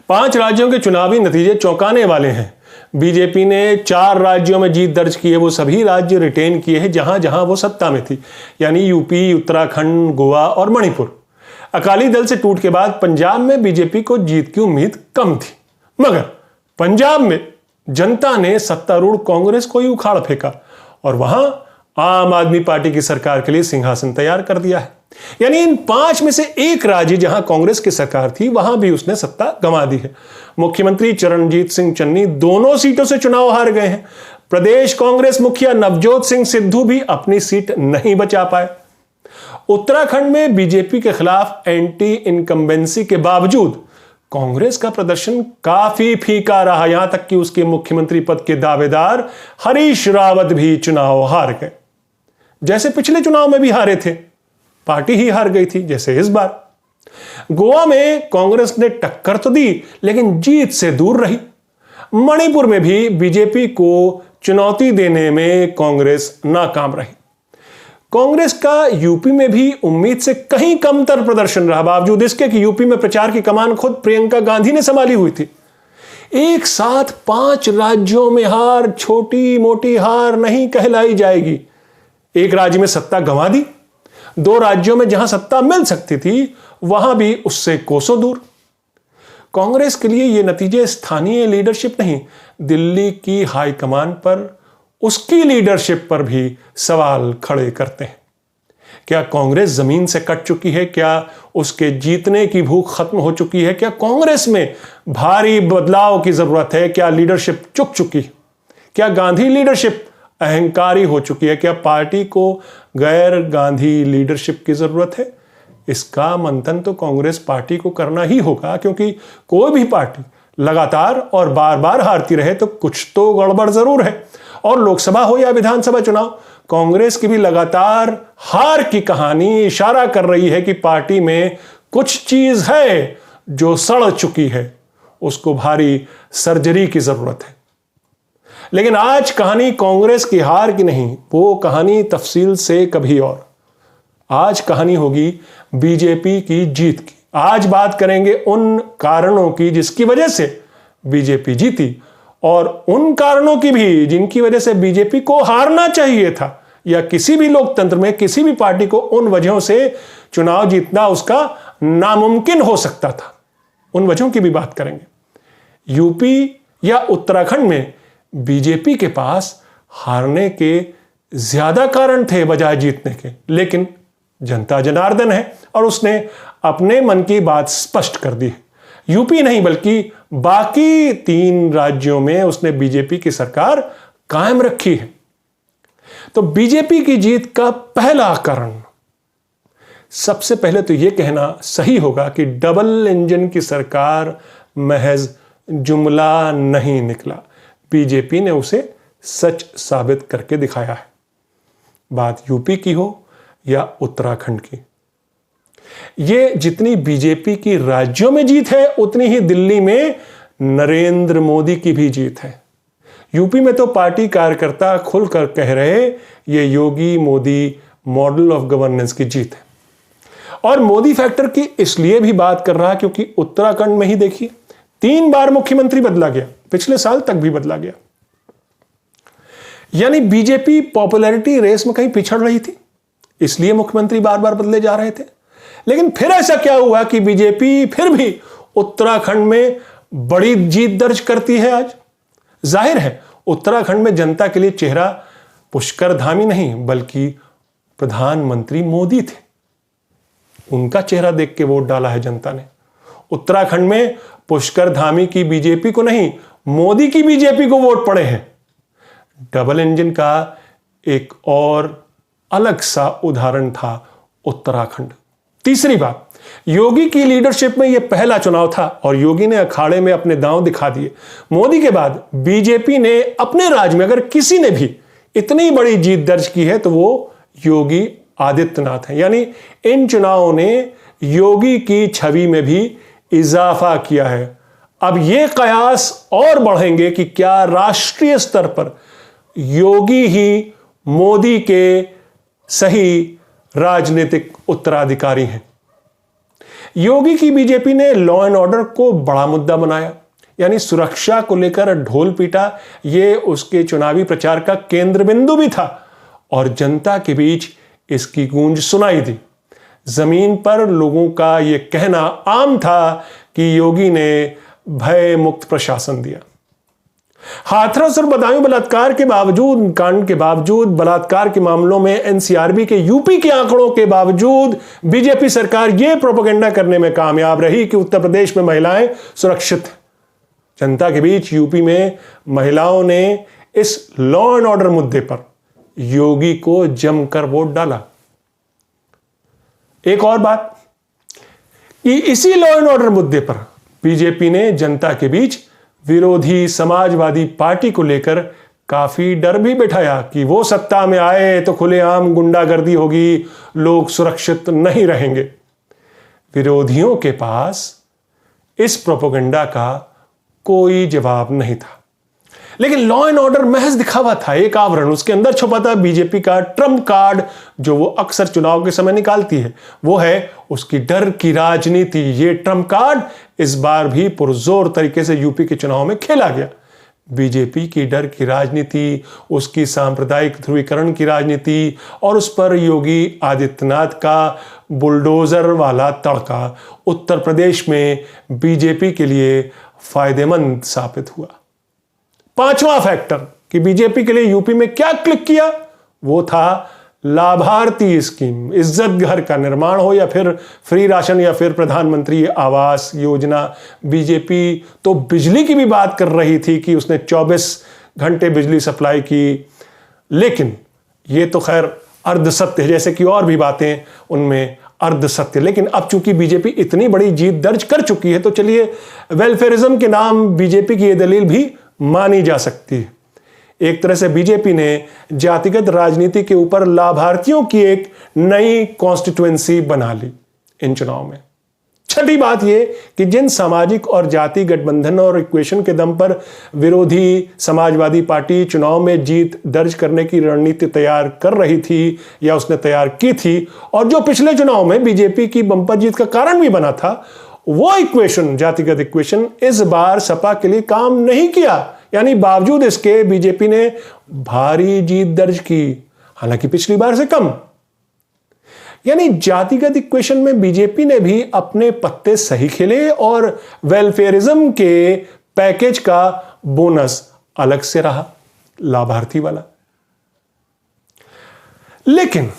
5 राज्यों के चुनावी नतीजे चौंकाने वाले हैं। बीजेपी ने 4 राज्यों में जीत दर्ज की है। वो सभी राज्य रिटेन किए हैं जहां जहां वो सत्ता में थी, यानी यूपी, उत्तराखंड, गोवा और मणिपुर। अकाली दल से टूट के बाद पंजाब में बीजेपी को जीत की उम्मीद कम थी, मगर पंजाब में जनता ने सत्तारूढ़ कांग्रेस को ही उखाड़ फेंका और वहां आम आदमी पार्टी की सरकार के लिए सिंहासन तैयार कर दिया है। यानी इन 5 में से एक राज्य जहां कांग्रेस की सरकार थी वहां भी उसने सत्ता गंवा दी है। मुख्यमंत्री चरणजीत सिंह चन्नी दोनों सीटों से चुनाव हार गए हैं। प्रदेश कांग्रेस मुखिया नवजोत सिंह सिद्धू भी अपनी सीट नहीं बचा पाए। उत्तराखंड में बीजेपी के खिलाफ एंटी इनकम्बेंसी के बावजूद कांग्रेस का प्रदर्शन काफी फीका रहा, यहां तक कि उसके मुख्यमंत्री पद के दावेदार हरीश रावत भी चुनाव हार गए। जैसे पिछले चुनाव में भी हारे थे, पार्टी ही हार गई थी, जैसे इस बार। गोवा में कांग्रेस ने टक्कर तो दी लेकिन जीत से दूर रही। मणिपुर में भी बीजेपी को चुनौती देने में कांग्रेस नाकाम रही। कांग्रेस का यूपी में भी उम्मीद से कहीं कमतर प्रदर्शन रहा, बावजूद इसके कि यूपी में प्रचार की कमान खुद प्रियंका गांधी ने संभाली हुई थी। एक साथ 5 राज्यों में हार छोटी मोटी हार नहीं कहलाई जाएगी। एक राज्य में सत्ता गंवा दी, 2 राज्यों में जहां सत्ता मिल सकती थी वहां भी उससे कोसों दूर। कांग्रेस के लिए ये नतीजे स्थानीय लीडरशिप नहीं, दिल्ली की हाईकमान पर, उसकी लीडरशिप पर भी सवाल खड़े करते हैं। क्या कांग्रेस जमीन से कट चुकी है? क्या उसके जीतने की भूख खत्म हो चुकी है? क्या कांग्रेस में भारी बदलाव की जरूरत है? क्या लीडरशिप चुक चुकी है? क्या गांधी लीडरशिप अहंकारी हो चुकी है? क्या पार्टी को गैर गांधी लीडरशिप की जरूरत है? इसका मंथन तो कांग्रेस पार्टी को करना ही होगा, क्योंकि कोई भी पार्टी लगातार और बार बार हारती रहे तो कुछ तो गड़बड़ जरूर है। और लोकसभा हो या विधानसभा चुनाव, कांग्रेस की भी लगातार हार की कहानी इशारा कर रही है कि पार्टी में कुछ चीज है जो सड़ चुकी है, उसको भारी सर्जरी की जरूरत है। लेकिन आज कहानी कांग्रेस की हार की नहीं, वो कहानी तफसील से कभी और। आज कहानी होगी बीजेपी की जीत की। आज बात करेंगे उन कारणों की जिसकी वजह से बीजेपी जीती, और उन कारणों की भी जिनकी वजह से बीजेपी को हारना चाहिए था, या किसी भी लोकतंत्र में किसी भी पार्टी को उन वजहों से चुनाव जीतना उसका नामुमकिन हो सकता था। उन वजहों की भी बात करेंगे। यूपी या उत्तराखंड में बीजेपी के पास हारने के ज्यादा कारण थे बजाय जीतने के, लेकिन जनता जनार्दन है और उसने अपने मन की बात स्पष्ट कर दी है। यूपी नहीं बल्कि बाकी 3 राज्यों में उसने बीजेपी की सरकार कायम रखी है। तो बीजेपी की जीत का पहला कारण, सबसे पहले तो यह कहना सही होगा कि डबल इंजन की सरकार महज जुमला नहीं निकला, बीजेपी ने उसे सच साबित करके दिखाया है। बात यूपी की हो या उत्तराखंड की, ये जितनी बीजेपी की राज्यों में जीत है उतनी ही दिल्ली में नरेंद्र मोदी की भी जीत है। यूपी में तो पार्टी कार्यकर्ता खुलकर कह रहे ये योगी मोदी मॉडल ऑफ गवर्नेंस की जीत है। और मोदी फैक्टर की इसलिए भी बात कर रहा क्योंकि उत्तराखंड में ही देखिए 3 बार मुख्यमंत्री बदला गया, पिछले साल तक भी बदला गया। यानी बीजेपी पॉपुलैरिटी रेस में कहीं पिछड़ रही थी, इसलिए मुख्यमंत्री बार बार बदले जा रहे थे। लेकिन फिर ऐसा क्या हुआ कि बीजेपी फिर भी उत्तराखंड में बड़ी जीत दर्ज करती है आज? जाहिर है उत्तराखंड में जनता के लिए चेहरा पुष्कर धामी नहीं बल्कि प्रधानमंत्री मोदी थे। उनका चेहरा देख के वोट डाला है जनता ने। उत्तराखंड में पुष्कर धामी की बीजेपी को नहीं, मोदी की बीजेपी को वोट पड़े हैं। डबल इंजन का एक और अलग सा उदाहरण था उत्तराखंड। तीसरी बात, योगी की लीडरशिप में यह पहला चुनाव था और योगी ने अखाड़े में अपने दांव दिखा दिए। मोदी के बाद बीजेपी ने अपने राज्य में अगर किसी ने भी इतनी बड़ी जीत दर्ज की है तो वो योगी आदित्यनाथ है। यानी इन चुनावों ने योगी की छवि में भी इजाफा किया है। अब ये कयास और बढ़ेंगे कि क्या राष्ट्रीय स्तर पर योगी ही मोदी के सही राजनीतिक उत्तराधिकारी हैं। योगी की बीजेपी ने लॉ एंड ऑर्डर को बड़ा मुद्दा बनाया, यानी सुरक्षा को लेकर ढोल पीटा। यह उसके चुनावी प्रचार का केंद्र बिंदु भी था और जनता के बीच इसकी गूंज सुनाई दी। जमीन पर लोगों का यह कहना आम था कि योगी ने भय मुक्त प्रशासन दिया। हाथरस और बदायूं बलात्कार के बावजूद, कांड के बावजूद, बलात्कार के मामलों में एनसीआरबी के यूपी के आंकड़ों के बावजूद बीजेपी सरकार यह प्रोपेगेंडा करने में कामयाब रही कि उत्तर प्रदेश में महिलाएं सुरक्षित हैं। जनता के बीच यूपी में महिलाओं ने इस लॉ एंड ऑर्डर मुद्दे पर योगी को जमकर वोट डाला। एक और बात कि इसी लॉ एंड ऑर्डर मुद्दे पर बीजेपी ने जनता के बीच विरोधी समाजवादी पार्टी को लेकर काफी डर भी बिठाया कि वो सत्ता में आए तो खुलेआम गुंडागर्दी होगी, लोग सुरक्षित नहीं रहेंगे। विरोधियों के पास इस प्रोपेगेंडा का कोई जवाब नहीं था। लेकिन लॉ एंड ऑर्डर महज दिखावा था, एक आवरण। उसके अंदर छुपा था बीजेपी का ट्रम्प कार्ड, जो वो अक्सर चुनाव के समय निकालती है। वो है उसकी डर की राजनीति। ये ट्रम्प कार्ड इस बार भी पुरजोर तरीके से यूपी के चुनाव में खेला गया। बीजेपी की डर की राजनीति, उसकी सांप्रदायिक ध्रुवीकरण की राजनीति और उस पर योगी आदित्यनाथ का बुलडोजर वाला तड़का उत्तर प्रदेश में बीजेपी के लिए फायदेमंद साबित हुआ। पांचवा फैक्टर कि बीजेपी के लिए यूपी में क्या क्लिक किया, वो था लाभार्थी स्कीम। इज्जत घर का निर्माण हो या फिर फ्री राशन या फिर प्रधानमंत्री आवास योजना। बीजेपी तो बिजली की भी बात कर रही थी कि उसने 24 घंटे बिजली सप्लाई की, लेकिन ये तो खैर अर्धसत्य है, जैसे कि और भी बातें उनमें अर्धसत्य। लेकिन अब चूंकि बीजेपी इतनी बड़ी जीत दर्ज कर चुकी है तो चलिए वेलफेयरिज्म के नाम बीजेपी की यह दलील भी मानी जा सकती है। एक तरह से बीजेपी ने जातिगत राजनीति के ऊपर लाभार्थियों की एक नई कॉन्स्टिट्यूएंसी बना ली इन चुनाव में। छठी बात यह कि जिन सामाजिक और जाति गठबंधन और इक्वेशन के दम पर विरोधी समाजवादी पार्टी चुनाव में जीत दर्ज करने की रणनीति तैयार कर रही थी या उसने तैयार की थी, और जो पिछले चुनाव में बीजेपी की बंपर जीत का कारण भी बना था, वो इक्वेशन, जातिगत इक्वेशन, इस बार सपा के लिए काम नहीं किया। यानी बावजूद इसके बीजेपी ने भारी जीत दर्ज की, हालांकि पिछली बार से कम। यानी जातिगत इक्वेशन में बीजेपी ने भी अपने पत्ते सही खेले और वेलफेयरिज्म के पैकेज का बोनस अलग से रहा, लाभार्थी वाला। लेकिन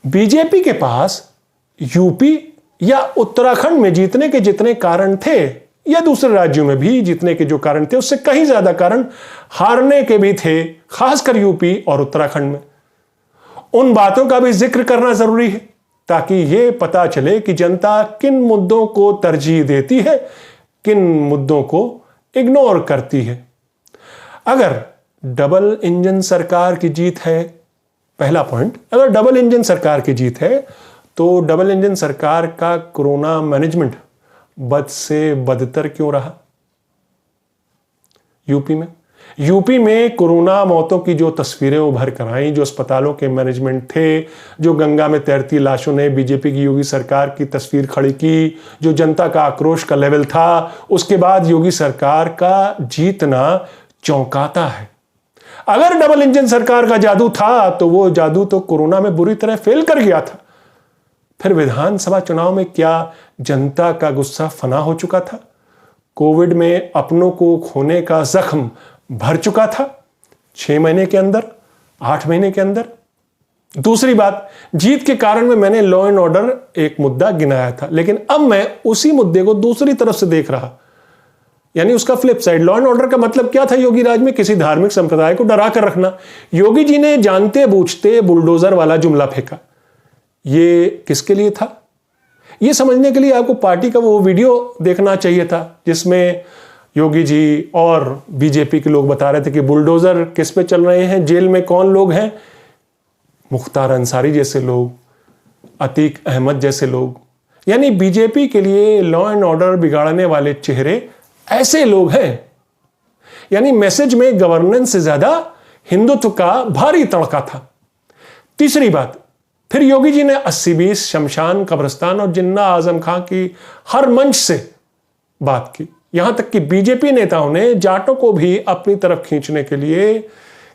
बीजेपी के पास यूपी या उत्तराखंड में जीतने के जितने कारण थे या दूसरे राज्यों में भी जीतने के जो कारण थे, उससे कहीं ज्यादा कारण हारने के भी थे, खासकर यूपी और उत्तराखंड में। उन बातों का भी जिक्र करना जरूरी है ताकि यह पता चले कि जनता किन मुद्दों को तरजीह देती है, किन मुद्दों को इग्नोर करती है। अगर डबल इंजन सरकार की जीत है, पहला पॉइंट, अगर डबल इंजन सरकार की जीत है तो डबल इंजन सरकार का कोरोना मैनेजमेंट बद से बदतर क्यों रहा? यूपी में कोरोना मौतों की जो तस्वीरें उभर कर आईं, जो अस्पतालों के मैनेजमेंट थे, जो गंगा में तैरती लाशों ने बीजेपी की योगी सरकार की तस्वीर खड़ी की, जो जनता का आक्रोश का लेवल था, उसके बाद योगी सरकार का जीतना चौंकाता है। अगर डबल इंजन सरकार का जादू था तो वो जादू तो कोरोना में बुरी तरह फेल कर गया था। फिर विधानसभा चुनाव में क्या जनता का गुस्सा फना हो चुका था? कोविड में अपनों को खोने का जख्म भर चुका था 6 महीने के अंदर, 8 महीने के अंदर। दूसरी बात, जीत के कारण में मैंने लॉ एंड ऑर्डर एक मुद्दा गिनाया था, लेकिन अब मैं उसी मुद्दे को दूसरी तरफ से देख रहा, यानी उसका flip side. Law and order का मतलब क्या था योगी राज में? किसी धार्मिक संप्रदाय को डरा कर रखना। योगी जी ने जानते बूझते बुलडोजर वाला जुमला फेंका। ये किसके लिए था? ये समझने के लिए आपको पार्टी का वो वीडियो देखना चाहिए था जिसमें योगी जी और बीजेपी के लोग बता रहे थे कि बुलडोजर किस पे चल रहे हैं, जेल में कौन लोग हैं, मुख्तार अंसारी जैसे लोग, अतीक अहमद जैसे लोग। यानी बीजेपी के लिए लॉ एंड ऑर्डर बिगाड़ने वाले चेहरे ऐसे लोग हैं। यानी मैसेज में गवर्नेंस से ज्यादा हिंदुत्व का भारी तड़का था। तीसरी बात, फिर योगी जी ने 80-20 शमशान, कब्रिस्तान और जिन्ना आजम खां की हर मंच से बात की। यहां तक कि बीजेपी नेताओं ने जाटों को भी अपनी तरफ खींचने के लिए,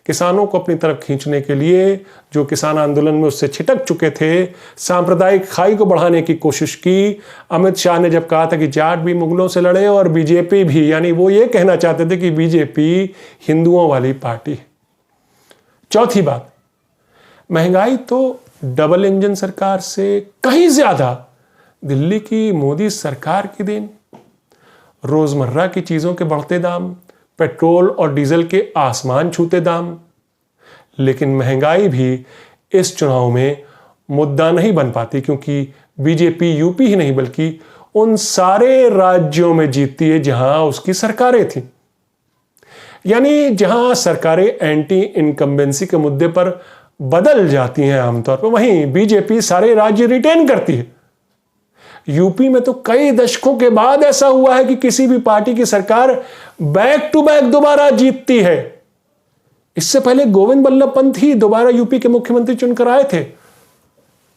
किसानों को अपनी तरफ खींचने के लिए, जो किसान आंदोलन में उससे छिटक चुके थे, सांप्रदायिक खाई को बढ़ाने की कोशिश की। अमित शाह ने जब कहा था कि जाट भी मुगलों से लड़े और बीजेपी भी, यानी वो ये कहना चाहते थे कि बीजेपी हिंदुओं वाली पार्टी है। चौथी बात, महंगाई तो डबल इंजन सरकार से कहीं ज्यादा दिल्ली की मोदी सरकार की देन। रोजमर्रा की चीजों के बढ़ते दाम, पेट्रोल और डीजल के आसमान छूते दाम। लेकिन महंगाई भी इस चुनाव में मुद्दा नहीं बन पाती, क्योंकि बीजेपी यूपी ही नहीं बल्कि उन सारे राज्यों में जीतती है जहां उसकी सरकारें थी। यानी जहां सरकारें एंटी इनकम्बेंसी के मुद्दे पर बदल जाती हैं आमतौर पर, वहीं बीजेपी सारे राज्य रिटेन करती है। यूपी में तो कई दशकों के बाद ऐसा हुआ है कि किसी भी पार्टी की सरकार बैक टू बैक दोबारा जीतती है। इससे पहले गोविंद बल्लभ पंत ही दोबारा यूपी के मुख्यमंत्री चुनकर आए थे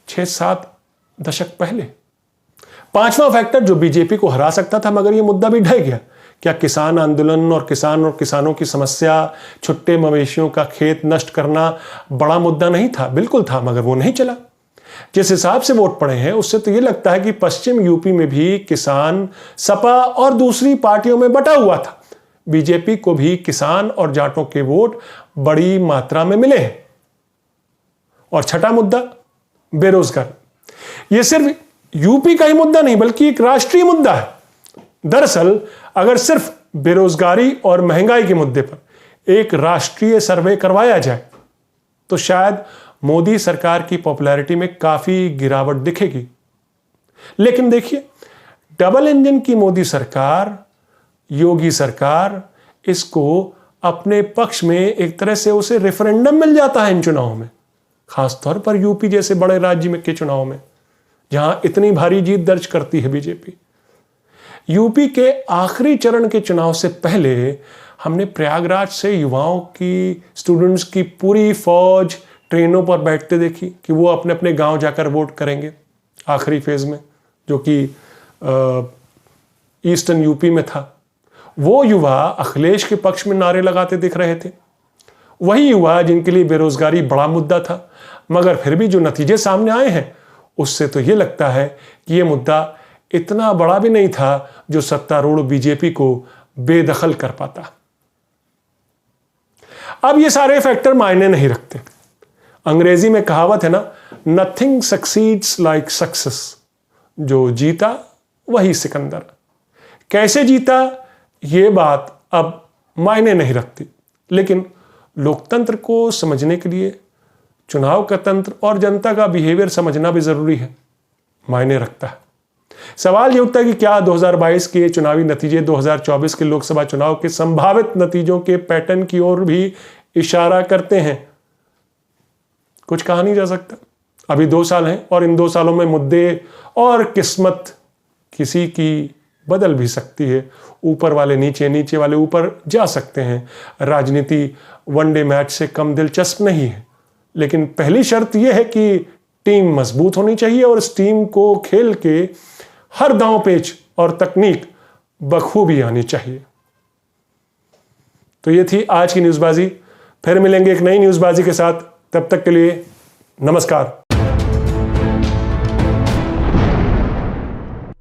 6-7 दशक पहले। पांचवा फैक्टर जो बीजेपी को हरा सकता था, मगर यह मुद्दा भी ढह गया। क्या किसान आंदोलन और किसानों की समस्या, छुट्टे मवेशियों का खेत नष्ट करना बड़ा मुद्दा नहीं था? बिल्कुल था, मगर वो नहीं चला। जिस हिसाब से वोट पड़े हैं उससे तो यह लगता है कि पश्चिम यूपी में भी किसान सपा और दूसरी पार्टियों में बटा हुआ था। बीजेपी को भी किसान और जाटों के वोट बड़ी मात्रा में मिले हैं। और छठा मुद्दा, बेरोजगारी। यह सिर्फ यूपी का ही मुद्दा नहीं बल्कि एक राष्ट्रीय मुद्दा है। दरअसल अगर सिर्फ बेरोजगारी और महंगाई के मुद्दे पर एक राष्ट्रीय सर्वे करवाया जाए तो शायद मोदी सरकार की पॉपुलैरिटी में काफी गिरावट दिखेगी। लेकिन देखिए, डबल इंजन की मोदी सरकार, योगी सरकार, इसको अपने पक्ष में एक तरह से उसे रेफरेंडम मिल जाता है इन चुनावों में, खासतौर पर यूपी जैसे बड़े राज्य में के चुनाव में जहां इतनी भारी जीत दर्ज करती है बीजेपी। यूपी के आखिरी चरण के चुनाव से पहले हमने प्रयागराज से युवाओं की, स्टूडेंट्स की पूरी फौज ट्रेनों पर बैठते देखी कि वो अपने अपने गांव जाकर वोट करेंगे आखिरी फेज में, जो कि ईस्टर्न यूपी में था। वो युवा अखिलेश के पक्ष में नारे लगाते दिख रहे थे, वही युवा जिनके लिए बेरोजगारी बड़ा मुद्दा था। मगर फिर भी जो नतीजे सामने आए हैं उससे तो ये लगता है कि ये मुद्दा इतना बड़ा भी नहीं था जो सत्तारूढ़ बीजेपी को बेदखल कर पाता। अब ये सारे फैक्टर मायने नहीं रखते। अंग्रेजी में कहावत है ना, नथिंग सक्सीड्स लाइक सक्सेस। जो जीता वही सिकंदर। कैसे जीता ये बात अब मायने नहीं रखती, लेकिन लोकतंत्र को समझने के लिए चुनाव का तंत्र और जनता का बिहेवियर समझना भी जरूरी है, मायने रखता है। सवाल यह उठता है कि क्या 2022 के चुनावी नतीजे 2024 के लोकसभा चुनाव के संभावित नतीजों के पैटर्न की ओर भी इशारा करते हैं? कुछ कहा नहीं जा सकता। अभी 2 साल हैं और इन 2 सालों में मुद्दे और किस्मत किसी की बदल भी सकती है। ऊपर वाले नीचे, नीचे वाले ऊपर जा सकते हैं। राजनीति वनडे मैच से कम दिलचस्प नहीं है, लेकिन पहली शर्त यह है कि टीम मजबूत होनी चाहिए और इस टीम को खेल के हर दांव पेच और तकनीक बखूबी आनी चाहिए। तो ये थी आज की न्यूज़बाजी। फिर मिलेंगे एक नई न्यूज़बाजी के साथ। तब तक के लिए नमस्कार।